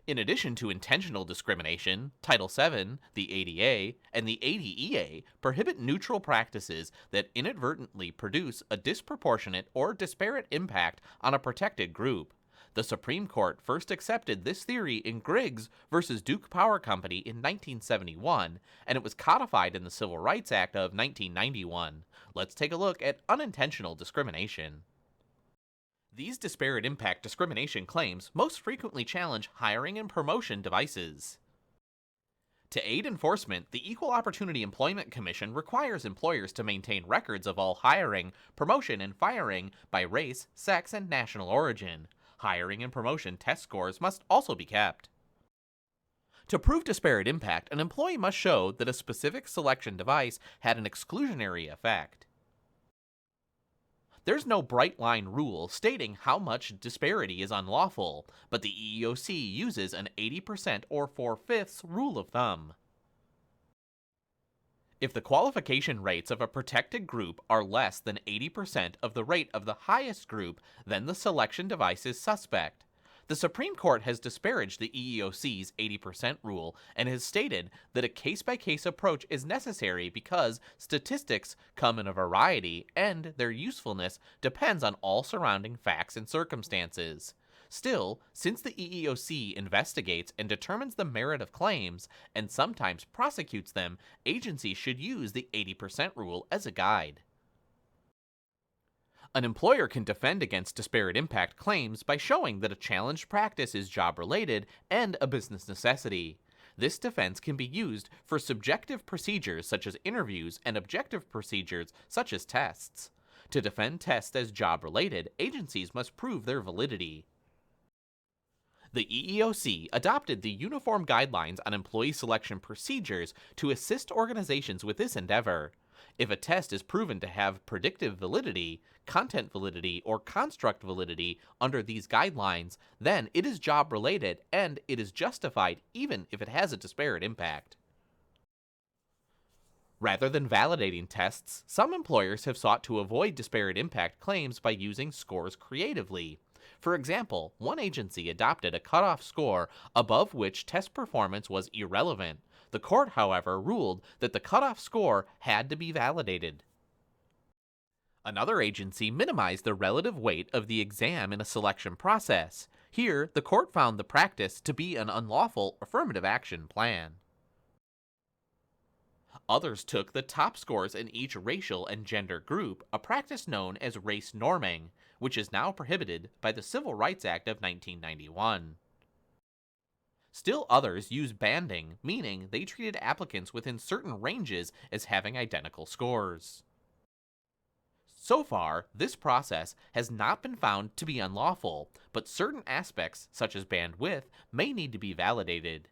In addition to intentional discrimination, Title VII, the ADA, and the ADEA prohibit neutral practices that inadvertently produce a disproportionate or disparate impact on a protected group. The Supreme Court first accepted this theory in Griggs versus Duke Power Company in 1971, and it was codified in the Civil Rights Act of 1991. Let's take a look at unintentional discrimination. These disparate impact discrimination claims most frequently challenge hiring and promotion devices. To aid enforcement, the Equal Opportunity Employment Commission requires employers to maintain records of all hiring, promotion, and firing by race, sex, and national origin. Hiring and promotion test scores must also be kept. To prove disparate impact, an employee must show that a specific selection device had an exclusionary effect. There's no bright line rule stating how much disparity is unlawful, but the EEOC uses an 80% or 4/5 rule of thumb. If the qualification rates of a protected group are less than 80% of the rate of the highest group, then the selection device is suspect. The Supreme Court has disparaged the EEOC's 80% rule and has stated that a case-by-case approach is necessary because statistics come in a variety and their usefulness depends on all surrounding facts and circumstances. Still, since the EEOC investigates and determines the merit of claims and sometimes prosecutes them, agencies should use the 80% rule as a guide. An employer can defend against disparate impact claims by showing that a challenged practice is job-related and a business necessity. This defense can be used for subjective procedures such as interviews and objective procedures such as tests. To defend tests as job-related, agencies must prove their validity. The EEOC adopted the Uniform Guidelines on Employee Selection Procedures to assist organizations with this endeavor. If a test is proven to have predictive validity, content validity, or construct validity under these guidelines, then it is job-related and it is justified even if it has a disparate impact. Rather than validating tests, some employers have sought to avoid disparate impact claims by using scores creatively. For example, one agency adopted a cutoff score above which test performance was irrelevant. The court, however, ruled that the cutoff score had to be validated. Another agency minimized the relative weight of the exam in a selection process. Here, the court found the practice to be an unlawful affirmative action plan. Others took the top scores in each racial and gender group, a practice known as race norming, which is now prohibited by the Civil Rights Act of 1991. Still others use banding, meaning they treated applicants within certain ranges as having identical scores. So far, this process has not been found to be unlawful, but certain aspects, such as bandwidth, may need to be validated.